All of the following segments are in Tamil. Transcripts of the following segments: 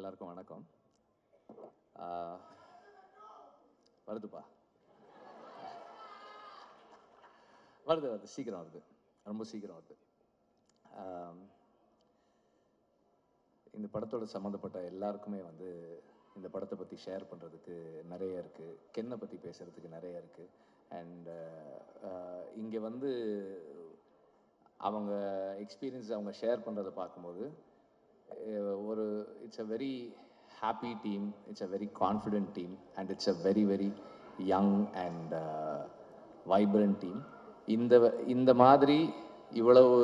எல்லாருக்கும் வணக்கம். வருதுப்பா, வருது சீக்கிரம் வருது, ரொம்ப சீக்கிரம் வருது. இந்த படத்தோட சம்மந்தப்பட்ட எல்லாருக்குமே வந்து இந்த படத்தை பற்றி ஷேர் பண்ணுறதுக்கு நிறைய இருக்குது, கென்னை பற்றி பேசுகிறதுக்கு நிறைய இருக்குது. அண்ட் இங்கே வந்து அவங்க எக்ஸ்பீரியன்ஸ் அவங்க ஷேர் பண்ணுறதை பார்க்கும்போது ஒரு it's a very happy team, it's a very confident team, and it's a very very young and vibrant team. இந்த மாதிரி இவ்வளவு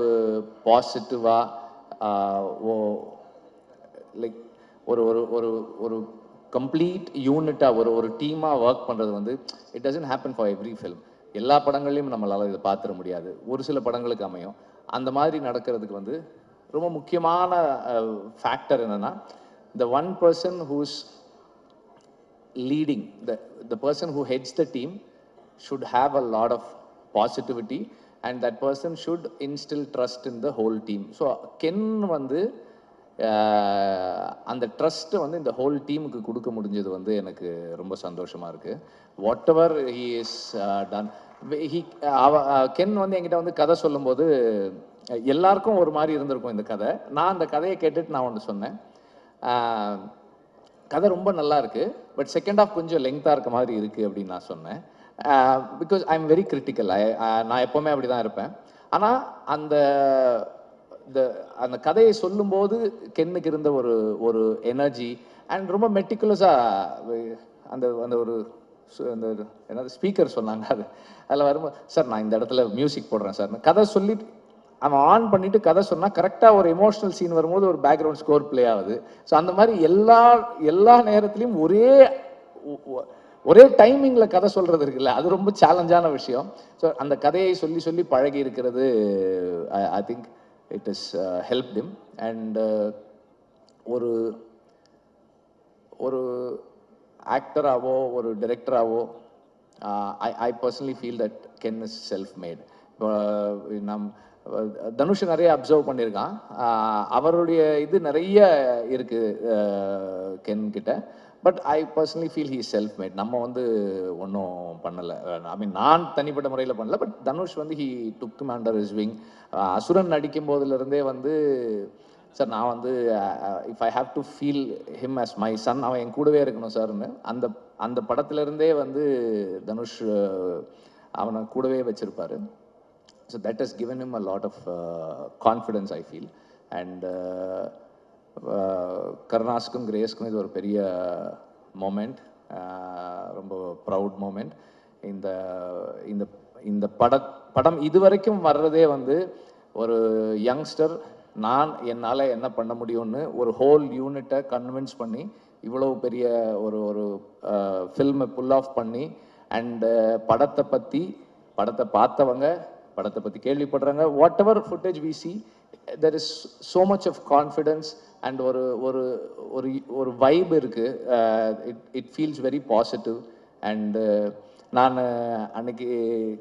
பாசிட்டிவாக லைக் ஒரு ஒரு ஒரு ஒரு கம்ப்ளீட் யூனிட்டாக ஒரு டீமாக ஒர்க் பண்ணுறது வந்து it doesn't happen for every film. எல்லா படங்கள்லையும் நம்மளால் இதை பார்த்துட முடியாது, ஒரு சில படங்களுக்கு அமையும். அந்த மாதிரி நடக்கிறதுக்கு வந்து ரொம்ப முக்கியமான ஃபேக்டர் என்னென்னா, the one person who's leading, the person who heads the team should have a lot of positivity, and that person should instill trust in the whole team. So Ken வந்து அந்த ட்ரஸ்ட்டை வந்து இந்த ஹோல் டீமுக்கு கொடுக்க முடிஞ்சது வந்து எனக்கு ரொம்ப சந்தோஷமாக இருக்குது. What ever he is done, Ken வந்து என்கிட்ட வந்து கதை சொல்லும்போது எல்லாருக்கும் ஒரு மாதிரி இருந்திருக்கும் இந்த கதை. நான் அந்த கதையை கேட்டுட்டு நான் ஒன்று சொன்னேன், கதை ரொம்ப நல்லா இருக்கு, பட் செகண்ட் ஹாஃப் கொஞ்சம் லெங்க்தாக இருக்க மாதிரி இருக்குது அப்படின்னு நான் சொன்னேன். Because I am very critical, நான் எப்போவுமே அப்படி தான் இருப்பேன். ஆனால் அந்த கதையை சொல்லும்போது கென்னுக்கு இருந்த ஒரு எனர்ஜி அண்ட் ரொம்ப மெட்டிகுலஸாக அந்த அந்த ஒரு அந்த என்னது ஸ்பீக்கர் சொன்னாங்க, அதில் வரும்போது சார் நான் இந்த இடத்துல மியூசிக் போடுறேன் சார், கதை சொல்லி அவன் ஆன் பண்ணிட்டு கதை சொன்னால் கரெக்டாக ஒரு எமோஷனல் சீன் வரும்போது ஒரு பேக்ரவுண்ட் ஸ்கோர் பிளே ஆகுது. ஸோ அந்த மாதிரி எல்லா நேரத்துலையும் ஒரே டைமிங்கில் கதை சொல்கிறது இருக்குல்ல, அது ரொம்ப சேலஞ்சான விஷயம். ஸோ அந்த கதையை சொல்லி சொல்லி பழகி இருக்கிறது I think it is help him. And ஒரு ஆக்டராகவோ ஒரு டிரெக்டராகவோ I personally feel that Ken is self made. Dhanush நிறைய அப்சர்வ் பண்ணியிருக்கான், அவருடைய இது நிறைய இருக்குது கென் கிட்ட. But I personally feel he self made. நம்ம வந்து ஒன்றும் பண்ணலை, ஐ மீன் நான் தனிப்பட்ட முறையில் பண்ணல, பட் தனுஷ் வந்து he took him under his wing. Asuran நடிக்கும் போதுலேருந்தே வந்து சார் நான் வந்து if I have to feel him as my son, அவன் என் கூடவே இருக்கணும் சார்னு அந்த படத்துலேருந்தே வந்து தனுஷ் அவனை கூடவே வச்சுருப்பார். So that has given him a lot of confidence, I feel. And கருணாஸுக்கும் கிரேஸ்க்கும் இது ஒரு பெரிய மொமெண்ட், ரொம்ப ப்ரவுட் மொமெண்ட். இந்த படம் இதுவரைக்கும் வர்றதே வந்து ஒரு யங்ஸ்டர் நான் என்னால் என்ன பண்ண முடியும்னு ஒரு ஹோல் யூனிட்டை கன்வின்ஸ் பண்ணி இவ்வளோ பெரிய ஒரு ஃபில்மை புல் ஆஃப் பண்ணி, அண்டு படத்தை பார்த்தவங்க படத்தை பற்றி கேள்விப்படுறாங்க. Whatever footage we see, there is so much of confidence and ஒரு வைப் இருக்குது. It feels very positive. And நான் அன்னைக்கு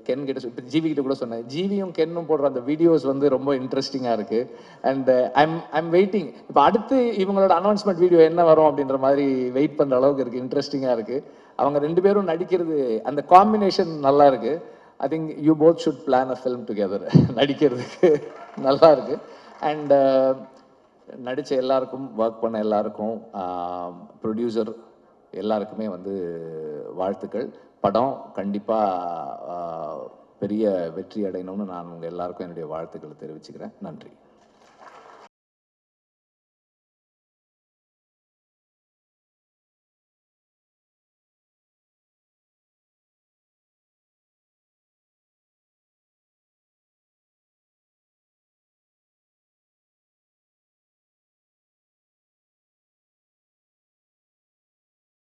கென் கிட்ட இப்போ ஜிவி கிட்ட கூட சொன்னேன், ஜிவியும் கென்னும் போடுற அந்த வீடியோஸ் வந்து ரொம்ப இன்ட்ரெஸ்டிங்காக இருக்குது. அண்ட் ஐம் வெயிட்டிங், இப்போ அடுத்து இவங்களோட அனௌன்ஸ்மெண்ட் வீடியோ என்ன வரும் அப்படின்ற மாதிரி வெயிட் பண்ணுற அளவுக்கு இருக்குது, இன்ட்ரெஸ்டிங்காக இருக்குது. அவங்க ரெண்டு பேரும் நடிக்கிறது, அந்த காம்பினேஷன் நல்லா இருக்குது. I think you both should plan a film together. நடிக்கிறதுக்கு நல்லா இருக்கு. அண்ட் நடித்த எல்லாருக்கும், ஒர்க் பண்ண எல்லாருக்கும், ப்ரொடியூசர் எல்லாருக்குமே வந்து வாழ்த்துக்கள். படம் கண்டிப்பாக பெரிய வெற்றி அடையணும்னு நான் உங்கள் எல்லாருக்கும் என்னுடைய வாழ்த்துக்களை தெரிவிச்சுக்கிறேன். நன்றி.